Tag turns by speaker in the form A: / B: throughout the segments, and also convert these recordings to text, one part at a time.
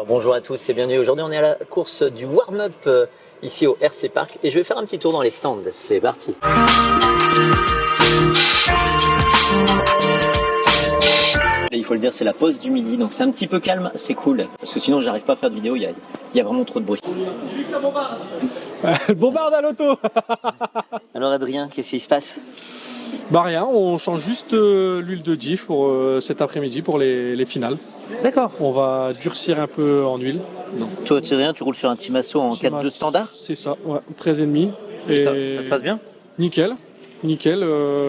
A: Alors bonjour à tous et bienvenue. Aujourd'hui on est à la course du warm-up ici au RC Park et je vais faire un petit tour dans les stands. C'est parti. Et il faut le dire, c'est la pause du midi, donc c'est un petit peu calme, c'est cool. Parce que sinon j'arrive pas à faire de vidéo, il y a vraiment trop de bruit.
B: Bombarde à l'auto.
A: Alors Adrien, qu'est-ce qui se passe?
B: Bah rien, on change juste l'huile de diff pour cet après-midi pour les finales.
A: D'accord.
B: On va durcir un peu en huile.
A: Donc toi Adrien, tu roules sur un Timasso en 4.2 standard?
B: C'est ça, ouais, 13,5. Et
A: ça se passe bien?
B: Nickel.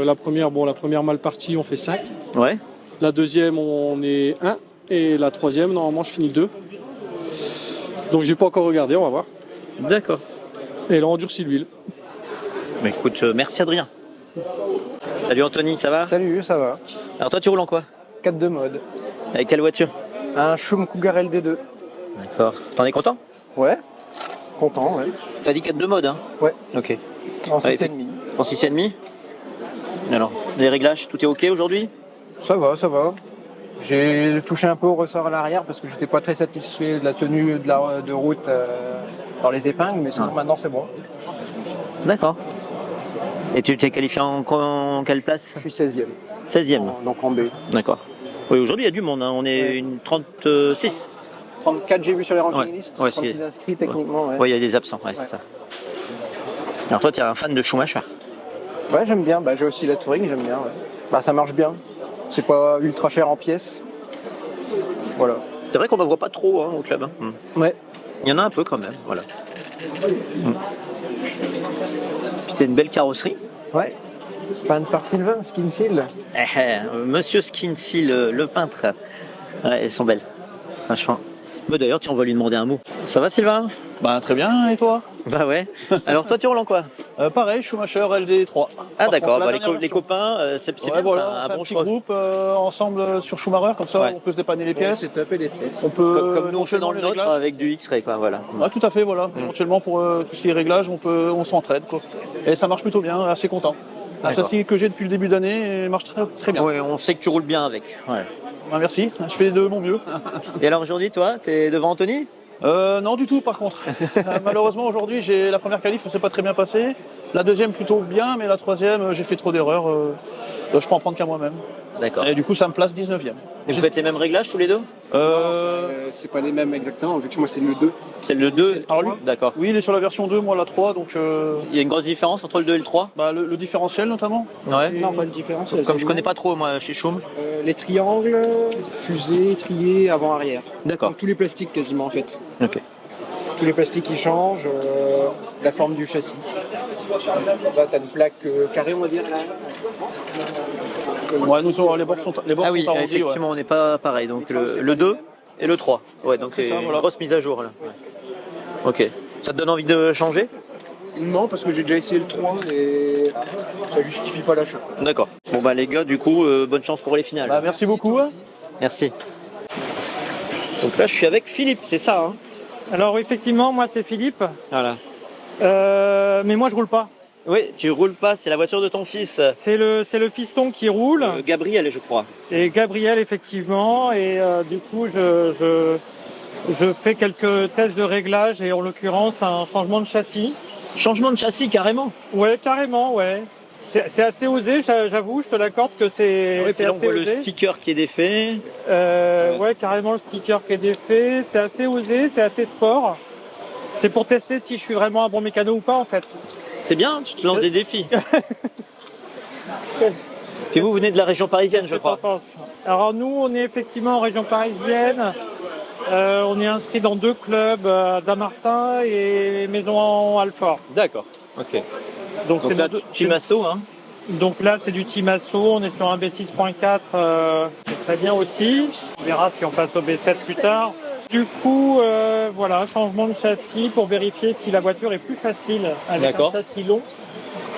B: La première mal partie, on fait 5.
A: Ouais.
B: La deuxième, on est 1. Et la troisième, normalement, je finis 2. Donc j'ai pas encore regardé, on va voir.
A: D'accord.
B: Et là, on durcit l'huile.
A: Mais écoute, merci Adrien. Salut Anthony, ça va?
C: Salut, ça va.
A: Alors toi tu roules en quoi?
C: 4.2 mode.
A: Avec quelle voiture?
C: Un Schum Cougar LD2.
A: D'accord. T'en es content?
C: Ouais. Content, ouais.
A: T'as dit 4.2 mode, hein?
C: Ouais.
A: Ok.
C: En
A: Ouais,
C: 6,5.
A: En 6,5? Alors, les réglages, tout est ok aujourd'hui?
C: Ça va, ça va. J'ai touché un peu au ressort à l'arrière parce que j'étais pas très satisfait de la tenue de route dans les épingles, mais sinon maintenant c'est bon.
A: D'accord. Et tu t'es qualifié en quelle place?
C: Je suis 16e.
A: 16e.
C: Donc en B.
A: D'accord. Oui, aujourd'hui il y a du monde, hein. On est une 36.
C: 34 j'ai vu sur les ranking
A: Ouais.
C: list,
A: Ouais,
C: 36 inscrits techniquement. Ouais,
A: Oui, il y a des absents, ouais, c'est ça. Alors toi tu es un fan de Schumacher?
C: ouais j'aime bien. Bah, j'ai aussi la Touring, j'aime bien. Ouais. Bah, ça marche bien. C'est pas ultra cher en pièces. Voilà.
A: C'est vrai qu'on ne voit pas trop hein, au club. Hein.
C: Ouais.
A: Il y en a un peu quand même, voilà. Puis t'as une belle carrosserie.
C: Ouais. Peint par Sylvain, Skin Seal.
A: Monsieur Skinsil, le peintre. Ouais, elles sont belles, franchement. D'ailleurs, on va lui demander un mot. Ça va Sylvain?
D: Bah très bien, et toi?
A: Bah ouais. Alors toi, tu roules en quoi?
D: Pareil, Schumacher LD3.
A: Ah d'accord,
D: Par
A: bah,
D: contre,
A: les copains, c'est
D: ouais,
A: bien,
D: voilà,
A: c'est un bon
D: petit
A: choix.
D: groupe ensemble sur Schumacher, comme ça
A: Ouais.
D: on peut se dépanner les pièces.
C: C'est tapé les tests.
D: On peut,
A: Comme nous on fait dans le
D: éventuellement, les
A: nôtre
D: réglages.
A: avec du X-Ray, quoi, voilà.
D: Ah, tout à fait, voilà. Éventuellement pour tout ce qui est réglage, on s'entraide, quoi. Et ça marche plutôt bien, assez content. Un
A: D'accord.
D: châssis que j'ai depuis le début d'année et marche très, très bien.
A: Ouais, on sait que tu roules bien avec. Ouais.
D: Bah, merci, je fais de mon mieux.
A: Et alors aujourd'hui, toi, t'es devant Anthony?
D: Non du tout par contre. Malheureusement aujourd'hui j'ai la première qualif, ça s'est pas très bien passé. La deuxième plutôt bien, mais la troisième j'ai fait trop d'erreurs. Je peux en prendre qu'à moi-même.
A: D'accord.
D: Et du coup ça me place 19e.
A: Et vous faites les mêmes réglages tous les deux?
C: C'est pas les mêmes exactement, vu que moi c'est le 2.
A: C'est le 2?
D: Alors lui,
A: D'accord.
D: oui il est sur la version 2, moi la 3, donc
A: Il y a une grosse différence entre le 2 et le 3?
D: bah, le différentiel notamment.
A: Ouais.
C: Non, pas de différence.
A: Comme je connais pas trop moi chez Schum.
C: Les triangles, fusées, triés, avant-arrière.
A: D'accord.
C: Donc tous les plastiques quasiment en fait.
A: Ok.
C: Tous les plastiques qui changent, la forme du châssis. Là t'as une plaque carrée on va dire là.
D: Ouais, nous les bords sont
A: Ah oui,
D: sont arrondis, ouais.
A: effectivement, on n'est pas pareil. Donc le 2 et le 3. Ouais, donc c'est
D: ça,
A: une
D: voilà.
A: grosse mise à jour là. Ouais. Ok. Ça te donne envie de changer?
C: Non parce que j'ai déjà essayé le 3 et ça justifie pas l'achat.
A: D'accord. Bon bah les gars, du coup, bonne chance pour les finales.
D: Bah, merci beaucoup.
A: Merci. Donc là, je suis avec Philippe, c'est ça, hein?
E: Alors oui, effectivement, moi c'est Philippe,
A: Voilà.
E: mais moi je roule pas.
A: Oui, tu roules pas, c'est la voiture de ton fils,
E: C'est le fiston qui roule
A: Gabriel, je crois.
E: et Gabriel effectivement. Et du coup je fais quelques tests de réglage et en l'occurrence un changement de châssis.
A: Changement de châssis carrément.
E: Ouais, carrément, ouais. C'est assez osé, j'avoue, je te l'accorde que c'est
A: Ouais, puis là, on
E: assez
A: voit
E: osé.
A: le sticker qui est défait.
E: Ouais, carrément le sticker qui est défait. C'est assez osé, c'est assez sport. C'est pour tester si je suis vraiment un bon mécano ou pas en fait.
A: C'est bien, tu te lances des défis. Puis vous venez de la région parisienne, je
E: Qu'est-ce que
A: crois.
E: t'en penses? Alors nous, on est effectivement en région parisienne. On est inscrit dans 2 clubs, Damartin et Maison Alfort.
A: D'accord. Ok.
E: Donc
A: Donc là, Timasso, hein.
E: Donc là, c'est du Timasso. On est sur un B6.4, c'est très bien aussi. On verra si on passe au B7 plus tard. Du coup, voilà, changement de châssis pour vérifier si la voiture est plus facile avec un
A: D'accord.
E: châssis long.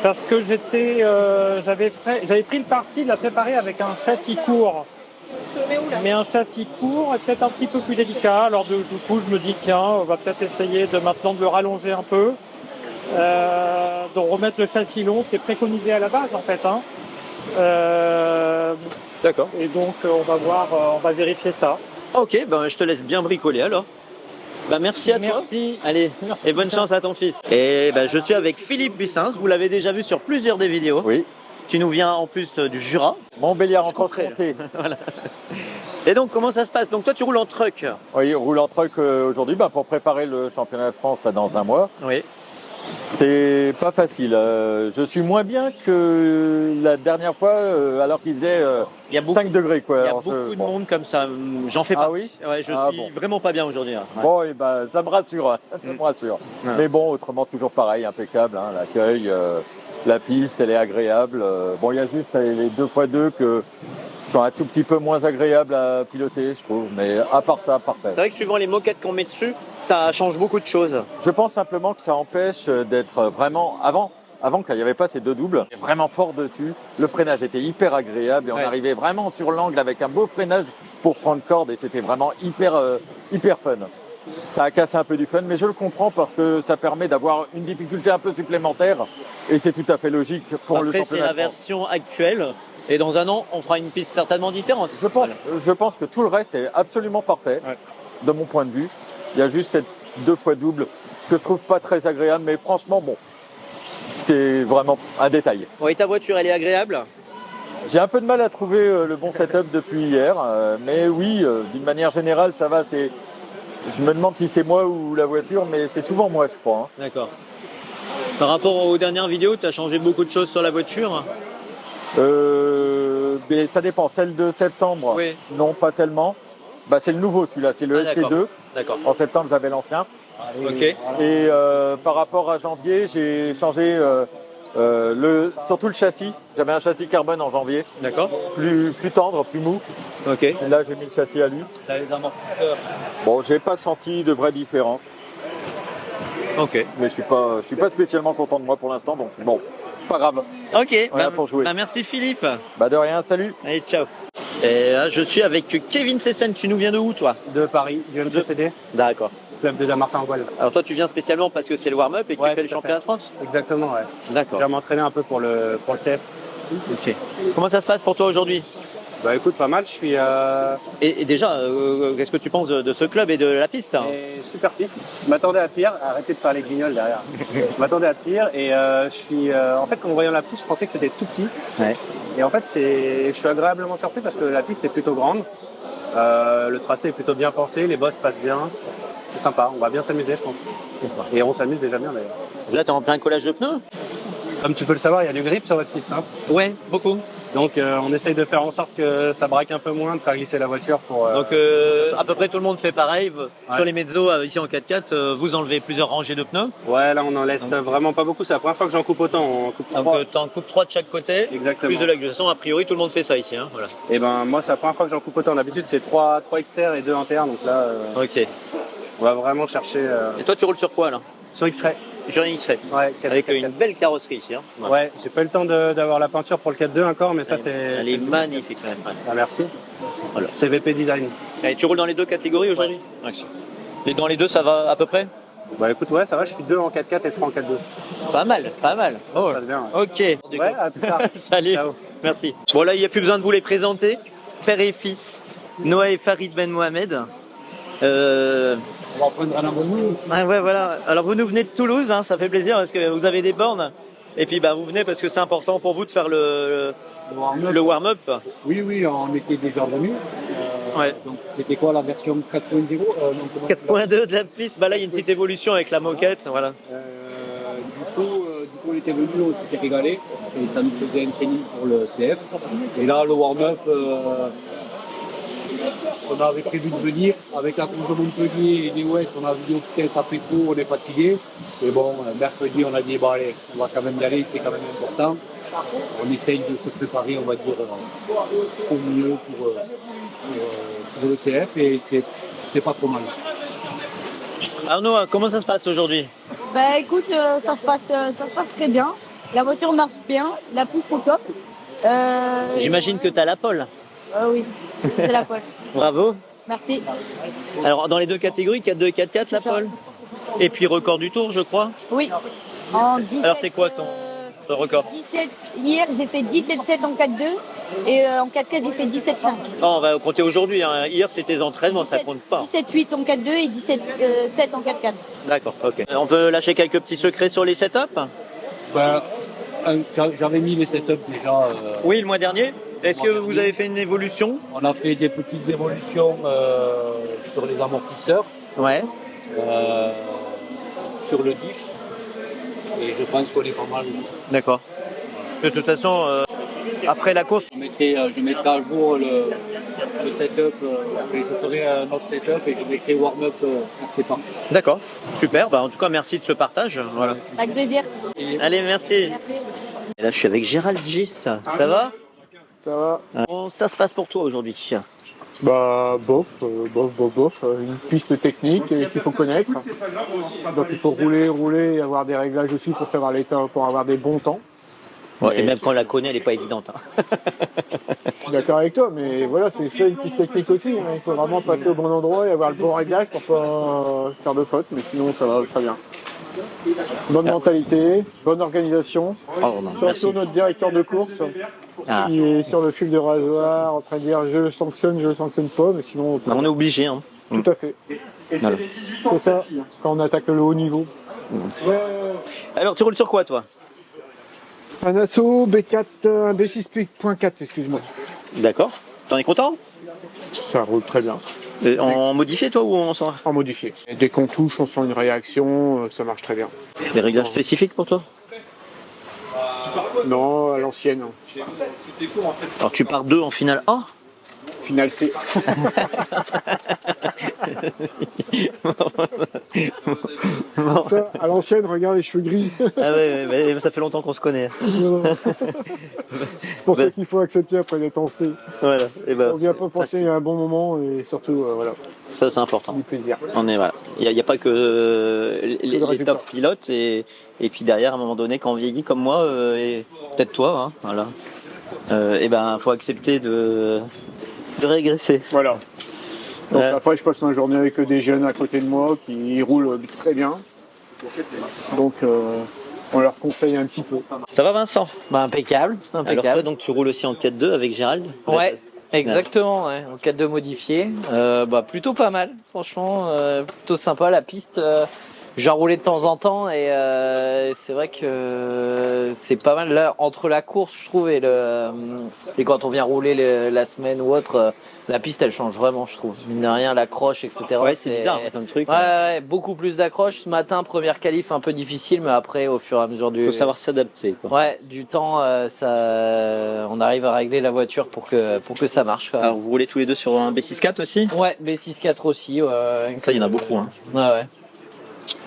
E: Parce que j'avais pris le parti de la préparer avec un châssis court. Mais un châssis court est peut-être un petit peu plus délicat. Alors du coup, je me dis tiens, on va peut-être essayer de maintenant de le rallonger un peu, de remettre le châssis long, qui est préconisé à la base en fait. Hein.
A: D'accord.
E: Et donc on va voir, on va vérifier ça.
A: Ok, ben je te laisse bien bricoler alors. Bah, merci à toi.
E: Merci.
A: Allez,
E: Merci.
A: et bonne chance à ton fils. Et bah, je suis avec Philippe Bussins, vous l'avez déjà vu sur plusieurs des vidéos.
F: Oui,
A: Tu nous viens en plus du Jura.
F: Montbéliard en
A: comprends.
F: Franche-Comté.
A: Voilà. Et donc, comment ça se passe? Donc, toi, tu roules en truck.
F: Oui, on roule en truck aujourd'hui pour préparer le championnat de France là, dans un mois.
A: Oui.
F: C'est pas facile. Je suis moins bien que la dernière fois alors qu'il faisait
A: Il y a beaucoup,
F: 5 degrés. Quoi.
A: il y a
F: Alors,
A: beaucoup de monde comme ça. J'en fais
F: Ah
A: partie.
F: oui
A: Ouais, je
F: Ah
A: suis
F: bon.
A: vraiment pas bien aujourd'hui. Hein. Ouais.
F: Bon, et ben, ça me rassure. Hein. Ça me rassure.
A: Ouais.
F: Mais bon, autrement, toujours pareil, impeccable. Hein, l'accueil, la piste, elle est agréable. Bon, il y a juste les 2x2 que sont un tout petit peu moins agréables à piloter, je trouve. Mais à part ça, parfait.
A: C'est vrai que suivant les moquettes qu'on met dessus, ça change beaucoup de choses.
F: Je pense simplement que ça empêche d'être vraiment avant qu'il n'y avait pas ces deux doubles, vraiment fort dessus. Le freinage était hyper agréable et on
A: Ouais.
F: arrivait vraiment sur l'angle avec un beau freinage pour prendre corde et c'était vraiment hyper fun. Ça a cassé un peu du fun, mais je le comprends parce que ça permet d'avoir une difficulté un peu supplémentaire et c'est tout à fait logique pour le
A: Après, c'est
F: championnat
A: la
F: de France.
A: version actuelle. Et dans un an, on fera une piste certainement différente.
F: Je pense que tout le reste est absolument parfait,
A: Ouais.
F: de mon point de vue. Il y a juste cette 2 fois double que je trouve pas très agréable, mais franchement, bon, c'est vraiment un détail.
A: Bon, et ta voiture, elle est agréable?
F: J'ai un peu de mal à trouver le bon setup depuis hier, mais oui, d'une manière générale, ça va. Je me demande si c'est moi ou la voiture, mais c'est souvent moi, je crois. Hein.
A: D'accord. Par rapport aux dernières vidéos, tu as changé beaucoup de choses sur la voiture?
F: Mais ça dépend. Celle de septembre,
A: Oui.
F: non, pas tellement. Bah, c'est le nouveau, celui-là, c'est le
A: Ah, d'accord.
F: ST2.
A: D'accord.
F: En septembre, j'avais l'ancien.
A: Ok.
F: Et par rapport à janvier, j'ai changé surtout le châssis. J'avais un châssis carbone en janvier,
A: D'accord.
F: plus tendre, plus mou.
A: Ok.
F: Et là, j'ai mis le châssis à lui.
A: T'as les amortisseurs.
F: Bon, j'ai pas senti de vraie différence,
A: Ok.
F: mais je suis pas spécialement content de moi pour l'instant, donc bon, pas grave.
A: Ok.
F: Voilà pour jouer.
A: Bah, merci Philippe.
F: Bah de rien, salut.
A: Allez, ciao. Et là, je suis avec Kevin Sessen. Tu nous viens de où, toi?
G: De Paris, du MCCD,
A: D'accord.
G: club de Damartin-Goual.
A: Alors toi, tu viens spécialement parce que c'est le warm-up et que
G: Ouais,
A: tu fais le
G: tout à
A: championnat de France?
G: Exactement, ouais.
A: D'accord.
G: Je vais m'entraîner un peu pour le CF.
A: Ok. Comment ça se passe pour toi aujourd'hui?
G: Bah écoute, pas mal, je suis
A: Et déjà, qu'est-ce que tu penses de ce club et de la piste?
G: super piste. Je m'attendais à pire, arrêtez de faire les guignols derrière. Je m'attendais à pire et je suis en fait en voyant la piste, je pensais que c'était tout petit.
A: Ouais.
G: Et en fait, je suis agréablement surpris parce que la piste est plutôt grande. Le tracé est plutôt bien pensé, les bosses passent bien. C'est sympa, on va bien s'amuser, je pense. Et on s'amuse déjà bien d'ailleurs.
A: Là, t'es en plein collage de pneus?
G: Comme tu peux le savoir, il y a du grip sur votre piste. Hein.
A: Ouais, beaucoup.
G: Donc on essaye de faire en sorte que ça braque un peu moins, de faire glisser la voiture pour...
A: Donc à peu près tout le monde fait pareil. Sur les mezzos ici en 4x4, vous enlevez plusieurs rangées de pneus.
G: Ouais, là on en laisse vraiment pas beaucoup, c'est la première fois que j'en coupe autant. On coupe
A: Donc
G: 3.
A: t'en coupes 3 de chaque côté.
G: Exactement.
A: Plus de l'agglomération. A priori, tout le monde fait ça ici. Hein, voilà.
G: Et ben moi c'est la première fois que j'en coupe autant. D'habitude c'est 3 externes et 2 internes. Donc là
A: Ok.
G: on va vraiment chercher
A: Et toi, tu roules sur quoi là?
G: sur X-Ray.
A: Sur une X-Ray.
G: Ouais,
A: Avec une belle carrosserie ici. Hein.
G: Ouais, j'ai pas eu le temps d'avoir la peinture pour le 4.2 encore, mais ça c'est...
A: Elle est magnifique. Ouais.
G: Ah, merci.
A: Voilà.
G: C'est VP Design.
A: Et tu roules dans les deux catégories aujourd'hui? Ouais. Et dans les deux, ça va à peu près?
G: Bah écoute, ouais, ça va, je suis 2 en 4.4 et 3 en 4.2.
A: Pas mal, pas mal.
G: Ça
A: Oh.
G: se passe bien. Ouais,
A: Ok.
G: ouais à plus tard.
A: Salut.
G: Ciao.
A: Merci. Bon là, il n'y a plus besoin de vous les présenter. Père et fils, Noah et Farid Ben Mohamed.
G: On va prendre un abonnement.
A: Ah ouais, voilà. Alors vous nous venez de Toulouse, hein, ça fait plaisir parce que vous avez des bornes. Et puis bah vous venez parce que c'est important pour vous de faire le warm-up.
H: Oui, on était déjà venus.
A: Ouais.
H: Donc c'était quoi la version 4.0
A: 4.2 de la piste, bah là il y a une petite évolution avec la moquette, voilà.
H: Du coup, on était venus, on s'était régalé et ça nous faisait un training pour le CF. Et là, le warm-up, on avait prévu de venir avec la course de Montpellier et des Ouest. On a dit oh, putain, ça fait trop, on est fatigué. Et bon, mercredi, on a dit bon allez, on va quand même y aller, c'est quand même important. On essaye de se préparer, on va dire, au mieux pour le CF et c'est pas trop mal.
A: Arnaud, comment ça se passe aujourd'hui?
I: Bah écoute, ça se passe très bien. La voiture marche bien, la piste est top.
A: J'imagine que tu as la pole.
I: Oui, c'est la pole.
A: Bravo.
I: Merci.
A: Alors dans les deux catégories, 4.2 et 4.4, la
I: ça.
A: pole. Et puis record du tour, je crois.
I: Oui. En 17,
A: Alors, c'est quoi ton- le record?
I: 17. Hier, j'ai fait 17,7 en 4-2 et en 4-4, j'ai fait 17,5.
A: Non, on va compter aujourd'hui. Hein. Hier, c'était des entraînements, ça compte pas.
I: 17,8 en 4-2 et 17,7 en 4-4.
A: D'accord, ok. On peut lâcher quelques petits secrets sur les setups?
H: Ben, j'avais mis les setups déjà.
A: Oui, le mois dernier. Est-ce que vous avez fait une évolution?
H: On a fait des petites évolutions sur les amortisseurs,
A: Ouais.
H: sur le diff, et je pense qu'on est pas mal.
A: D'accord. De toute façon, après la course...
H: Je mettrai à jour le setup, et je ferai un autre setup et je mettrai warm-up acceptant.
A: D'accord, super. Bah, en tout cas, merci de ce partage. Voilà.
I: Avec plaisir.
A: Allez, merci.
I: Merci.
A: Et là, je suis avec Gérald Gis. Ça va?
J: Ça va.
A: Comment ça se passe pour toi aujourd'hui?
J: Bah bof. Une piste technique qu'il faut connaître. Donc il faut rouler et avoir des réglages aussi pour savoir les temps, pour avoir des bons temps.
A: Ouais, et même quand on la connaît, elle n'est pas évidente. Hein.
J: Je suis d'accord avec toi, mais voilà, c'est ça une piste technique aussi. Hein. Il faut vraiment passer au bon endroit et avoir le bon réglage pour pas faire de fautes, mais sinon ça va très bien. Bonne mentalité, bonne organisation. Surtout notre directeur de course qui est sur le fil de rasoir en train de dire je le sanctionne pas, mais sinon
A: on est obligé. Hein.
J: Tout à fait. Voilà. C'est ça, quand on attaque le haut niveau.
A: Alors tu roules sur quoi toi?
J: Un Asso B4, un B6.4, excuse-moi.
A: D'accord. T'en es content?
J: Ça roule très bien.
A: En modifié toi ou en
J: modifié. Et dès qu'on touche, on sent une réaction, ça marche très bien.
A: Des réglages spécifiques pour toi?
J: Non, à l'ancienne.
A: Alors tu pars 2 en finale A?
J: Finale C. Ça, à l'ancienne, regarde les cheveux gris.
A: Ah ouais, mais ça fait longtemps qu'on se connaît.
J: C'est pour ça qu'il faut accepter après d'être en C.
A: Voilà. Et
J: on vient pas passer un bon moment et surtout, voilà.
A: Ça c'est important.
J: Du plaisir.
A: On est voilà. Il n'y a pas que les top pilotes et puis derrière à un moment donné quand on vieillit comme moi et peut-être toi, hein, voilà. Et ben faut accepter de régresser.
J: Voilà. Donc après je passe ma journée avec des jeunes à côté de moi qui roulent très bien. Donc on leur conseille un petit peu.
A: Ça va Vincent?
K: Bah impeccable.
A: Alors toi donc tu roules aussi en 4-2 avec Gérald?
K: Ouais. Exactement, ouais. En 4-2 modifié, bah plutôt pas mal, franchement, plutôt sympa la piste. J'en roulais de temps en temps et c'est vrai que c'est pas mal là entre la course je trouve et quand on vient rouler la semaine ou autre, la piste elle change vraiment je trouve. Mine de rien l'accroche etc.
A: Ouais c'est bizarre comme truc.
K: Ouais, beaucoup plus d'accroche. Ce matin première qualif un peu difficile mais après au fur et à mesure du.
A: Faut savoir s'adapter.
K: Ouais du temps on arrive à régler la voiture pour que ça marche. Quoi.
A: Alors vous roulez tous les deux sur un B6.4 aussi?
K: Ouais B6.4 aussi. Ouais.
A: Ça il y en a beaucoup hein.
K: Ouais.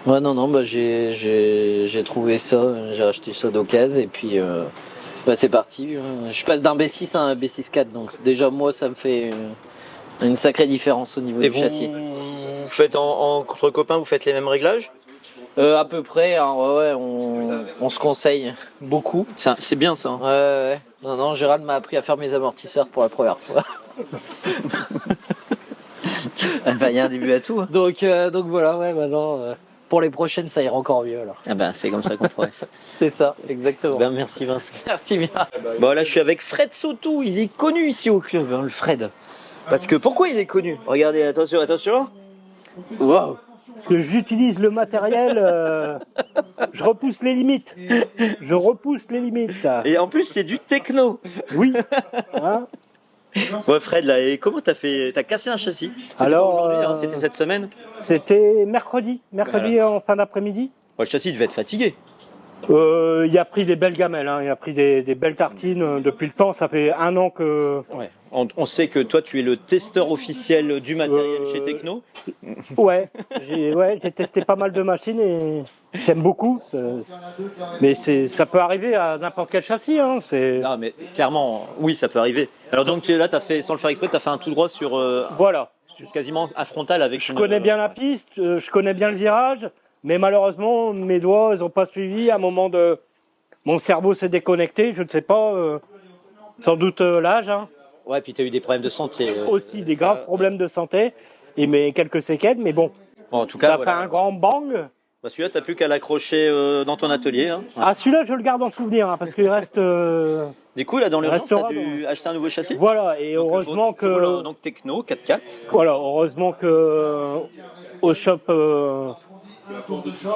K: Ouais non bah j'ai trouvé ça, j'ai acheté ça d'occasion et puis bah c'est parti. Je passe d'un B6 à un B6.4 donc déjà moi ça me fait une sacrée différence au niveau du châssis.
A: Vous faites entre copains, vous faites les mêmes réglages?
K: À peu près, hein, ouais, on se conseille beaucoup.
A: C'est bien ça. Hein.
K: Ouais. Non, Gérald m'a appris à faire mes amortisseurs pour la première fois.
A: Il y a un début à tout. Hein.
K: Donc voilà, ouais, maintenant, pour les prochaines, ça ira encore mieux alors.
A: Ah ben, c'est comme ça qu'on progresse.
K: C'est ça, exactement.
A: Ben, merci Vincent.
K: Merci bien.
A: Bon là, je suis avec Fred Sautou. Il est connu ici au club, hein, le Fred. Parce que pourquoi il est connu? Regardez, attention. Wow.
L: Parce que j'utilise le matériel, je repousse les limites.
A: Et en plus, c'est du techno.
L: Oui. Hein?
A: Ouais, Fred, là, et comment t'as fait? T'as cassé un châssis?
L: Alors,
A: aujourd'hui, hein, c'était cette semaine?
L: C'était mercredi en fin d'après-midi.
A: Ouais, le châssis devait être fatigué.
L: Il a pris des belles gamelles, hein. Il a pris des belles tartines depuis le temps. Ça fait 1 an que.
A: Ouais. On sait que toi, tu es le testeur officiel du matériel chez Techno.
L: Ouais, j'ai testé pas mal de machines et j'aime beaucoup. Mais ça peut arriver à n'importe quel châssis. Hein.
A: Non, mais clairement, oui, ça peut arriver. Alors donc là, t'as fait, sans le faire exprès, t'as fait un tout droit sur.
L: Voilà.
A: Sur quasiment à frontal avec.
L: Je connais bien la piste, je connais bien le virage. Mais malheureusement, mes doigts, ils n'ont pas suivi. À un moment mon cerveau s'est déconnecté. Je ne sais pas. Sans doute l'âge. Hein.
A: Ouais, puis tu as eu des problèmes de santé.
L: Aussi, des graves problèmes de santé. Et quelques séquelles. Mais bon.
A: En tout cas,
L: ça
A: voilà.
L: fait un grand bang.
A: Bah celui-là, t'as plus qu'à l'accrocher dans ton atelier. Hein.
L: Ah, celui-là, je le garde en souvenir, hein, parce qu'il reste...
A: Du coup, là, dans l'urgence, t'as dû acheter un nouveau châssis.
L: Voilà, et donc, heureusement que...
A: Donc Techno 4x4.
L: Voilà, heureusement que au shop, au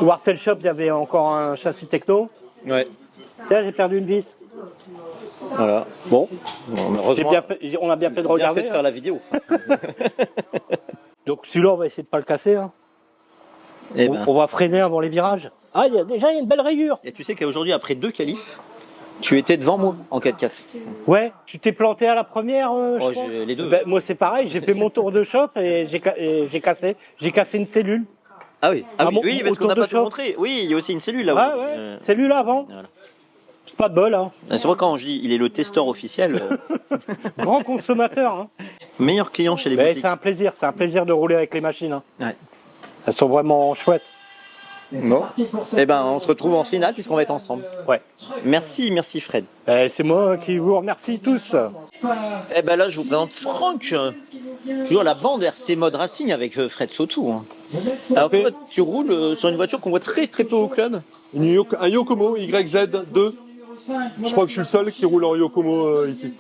L: Wartel Shop, il y avait encore un châssis Techno.
A: Ouais.
L: Là, j'ai perdu une vis.
A: Voilà. Bon, heureusement,
L: on a bien fait de regarder.
A: Bien fait de faire la vidéo.
L: Donc celui-là, on va essayer de pas le casser. Hein. On va freiner avant les virages. Ah, il y a une belle rayure.
A: Et tu sais qu'aujourd'hui, après 2 qualifs, tu étais devant moi en 4x4.
L: Ouais, tu t'es planté à la première.
A: Les deux.
L: Ben, moi, c'est pareil. J'ai fait mon tour de shop et j'ai cassé une cellule.
A: Ah oui, oui, parce qu'on n'a pas tout montré. Oui, il y a aussi une cellule là.
L: Ah ouais, cellule avant. Voilà. C'est pas de bol, hein.
A: C'est vrai quand je dis il est le testeur officiel.
L: Grand consommateur. Hein.
A: Meilleur client chez les boutiques.
L: C'est un plaisir de rouler avec les machines. Hein.
A: Ouais.
L: Elles sont vraiment chouettes.
A: Bon. Eh ben, on se retrouve en finale puisqu'on va être ensemble.
L: Ouais.
A: Merci Fred.
L: C'est moi qui vous remercie tous.
A: Eh ben là, je vous présente Franck. Toujours la bande RC Mode Racing avec Fred Sautou. Hein. Alors toi, tu roules sur une voiture qu'on voit très très peu au club.
M: Un Yokomo YZ2. Je crois que je suis le seul qui roule en Yokomo ici.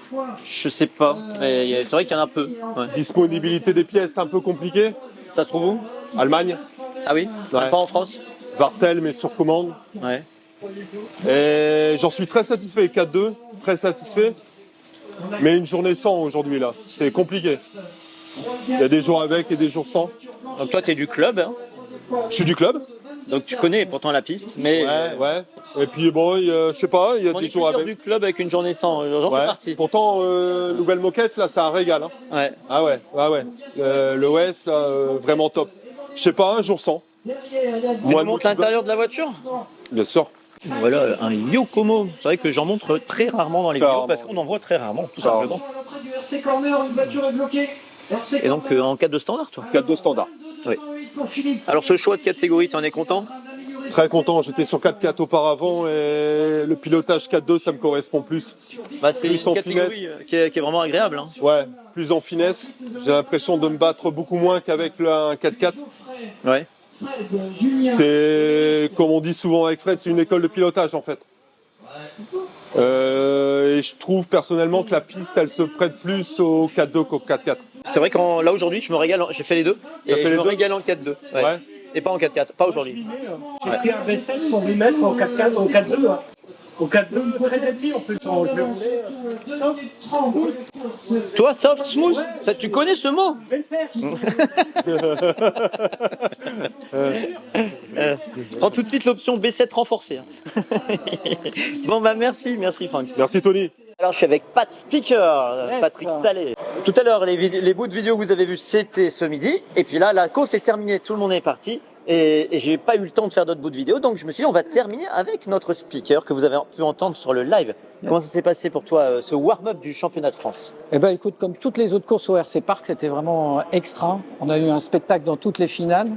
A: Je sais pas. C'est vrai qu'il y en a peu. Ouais.
M: Disponibilité des pièces un peu compliquée.
A: Ça se trouve où?
M: Allemagne.
A: Ah oui, ouais. Pas en France.
M: Vartel, mais sur commande.
A: Ouais.
M: Et j'en suis très satisfait. 4-2, très satisfait. Mais une journée sans aujourd'hui là, c'est compliqué. Il y a des jours avec et des jours sans.
A: Donc toi, tu es du club. Hein.
M: Je suis du club.
A: Donc tu connais pourtant la piste, mais
M: ouais. Et puis bon, je sais pas, il y a des jours avec.
A: Du club avec une journée sans, j'en fais partie.
M: Pourtant, nouvelle moquette là, ça régale. Hein.
A: Ouais.
M: Ah ouais. Le OS là, vraiment top. Je sais pas, un jour sans.
A: Tu montes l'intérieur de la voiture?
M: Bien sûr.
A: Voilà, un Yokomo. C'est vrai que j'en montre très rarement dans les vidéos parce qu'on en voit très rarement, tout simplement. Et donc en 4 de standard, toi?
M: 4 de standard.
A: Oui. Alors ce choix de catégorie, tu en es content?
M: Très content, j'étais sur 4x4 auparavant et le pilotage 4.2 ça me correspond plus.
A: Bah, c'est une catégorie qui est vraiment agréable. Hein.
M: Ouais, plus en finesse. J'ai l'impression de me battre beaucoup moins qu'avec un 4x4.
A: Ouais.
M: C'est, comme on dit souvent avec Fred, c'est une école de pilotage en fait. Et je trouve personnellement que la piste elle se prête plus au 4.2 qu'au 4.4.
A: C'est vrai que là aujourd'hui je me régale, j'ai fait les deux et je me régale en 4.2. Ouais. Et pas en 4.4, pas aujourd'hui.
L: J'ai pris un V7 pour lui mettre en 4.4, au 4.2. Hein. Au 4.2, très ennemi, on peut s'en rouler.
A: Toi, soft, smooth, ça, tu connais ce mot?
L: Je vais
A: le faire. Prends tout de suite l'option B7 renforcée. Bon bah merci Franck.
M: Merci Tony.
A: Alors je suis avec Pat Speaker, Patrick Salé. Tout à l'heure, les bouts de vidéo que vous avez vus, c'était ce midi. Et puis là, la course est terminée, tout le monde est parti. Et j'ai pas eu le temps de faire d'autres bouts de vidéo, donc je me suis dit on va terminer avec notre speaker que vous avez pu entendre sur le live. Yes. Comment ça s'est passé pour toi, ce warm-up du championnat de France?
N: Eh ben écoute, comme toutes les autres courses au RC Park, c'était vraiment extra. On a eu un spectacle dans toutes les finales.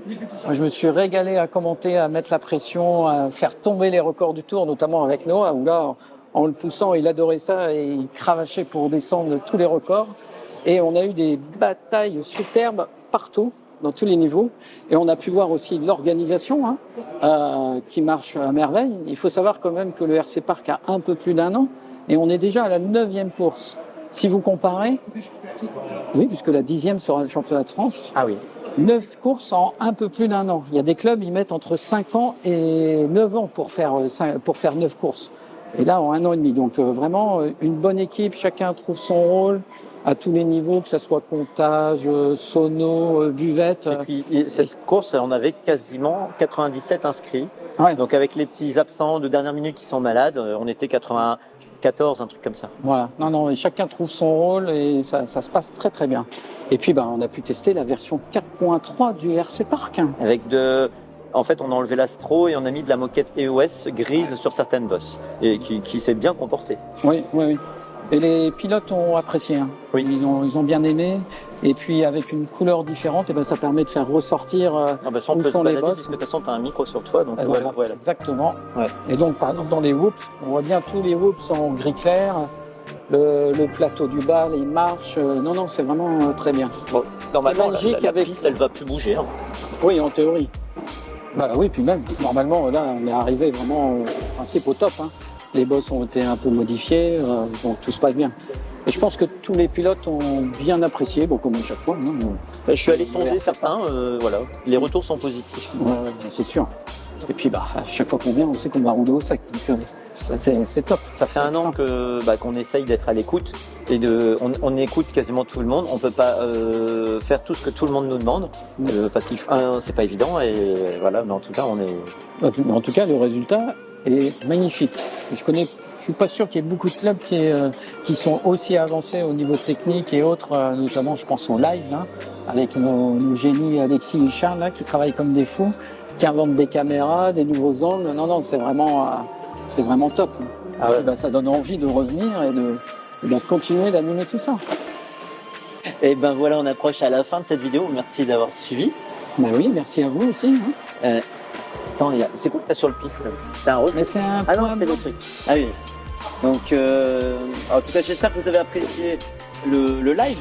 N: Moi, je me suis régalé à commenter, à mettre la pression, à faire tomber les records du tour, notamment avec Noah, où là, en le poussant, il adorait ça et il cravachait pour descendre tous les records. Et on a eu des batailles superbes partout, dans tous les niveaux. Et on a pu voir aussi l'organisation qui marche à merveille. Il faut savoir quand même que le RC Park a un peu plus d'1 an et on est déjà à la 9e course. Si vous comparez, oui, puisque la 10e sera le championnat de France.
A: Ah oui.
N: 9 courses en un peu plus d'1 an. Il y a des clubs, ils mettent entre 5 ans et 9 ans pour faire 9 courses. Et là, en 1 an et demi. Donc vraiment, une bonne équipe, chacun trouve son rôle à tous les niveaux, que ce soit comptage, sono, buvette.
A: Et puis cette course, on avait quasiment 97 inscrits.
N: Ouais.
A: Donc avec les petits absents de dernière minute qui sont malades, on était 94, un truc comme ça.
N: Voilà, non, et chacun trouve son rôle et ça se passe très très bien. Et puis on a pu tester la version 4.3 du RC Park.
A: Avec en fait, on a enlevé l'Astro et on a mis de la moquette EOS grise sur certaines bosses et qui s'est bien comportée.
N: Oui. Et les pilotes ont apprécié. Hein.
A: Oui.
N: Ils ont bien aimé. Et puis avec une couleur différente, ça permet de faire ressortir où sont les bosses.
A: De toute façon, tu as un micro sur toi. Donc
N: voilà. Exactement. Ouais. Et donc, par exemple, dans les whoops, on voit bien tous les whoops en gris clair. Le plateau du bas, les marches. Non, c'est vraiment très bien.
A: Bon, normalement, la piste, elle va plus bouger. Hein.
N: Oui, en théorie. Bah oui, puis même, normalement, là, on est arrivé vraiment au principe au top. Hein. Les bosses ont été un peu modifiés, donc tout se passe bien. Et je pense que tous les pilotes ont bien apprécié, bon, comme à chaque fois. Hein,
A: je suis allé sonder certains, voilà. Les retours sont positifs.
N: Ouais, c'est sûr. Et puis, bah, à chaque fois qu'on vient, on sait qu'on va rouler au sec. Donc, c'est top.
A: Ça fait un an qu'on essaye d'être à l'écoute et on écoute quasiment tout le monde. On peut pas faire tout ce que tout le monde nous demande parce que c'est pas évident et voilà. Mais en tout cas,
N: En tout cas, le résultat est magnifique. Je suis pas sûr qu'il y ait beaucoup de clubs qui sont aussi avancés au niveau technique et autres, notamment, je pense au live là, avec nos génies Alexis et Charles là, qui travaillent comme des fous, qui inventent des caméras, des nouveaux angles. Non, c'est vraiment top. Ah ouais. Bah, ça donne envie de revenir et de continuer d'animer tout ça.
A: Et ben voilà, on approche à la fin de cette vidéo. Merci d'avoir suivi.
N: Bah oui, merci à vous aussi. Hein.
A: Attends, c'est quoi que t'as sur le pif là? C'est un rose?
N: Mais c'est un
A: non, c'est le truc. Ah oui. Donc, en tout cas, j'espère que vous avez apprécié le live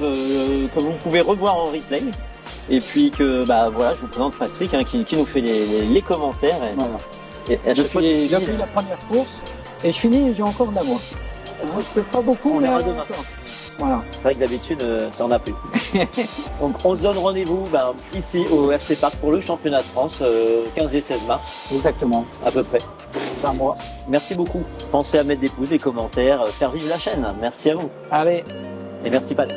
A: que vous pouvez revoir en replay. Et puis que, bah voilà, je vous présente Patrick hein, qui nous fait les commentaires. Et,
N: voilà.
A: Et à chaque fois,
N: depuis la première course et je finis et j'ai encore de la voix. Pas beaucoup,
A: on
N: mais
A: verra demain.
N: Voilà.
A: C'est vrai que d'habitude, t'en as plus. Donc on se donne rendez-vous ici au RC Park pour le championnat de France, 15 et 16 mars.
N: Exactement.
A: À peu près.
N: Par mois.
A: Merci beaucoup. Pensez à mettre des pouces, des commentaires, faire vivre la chaîne. Merci à vous.
N: Allez.
A: Et merci Pat.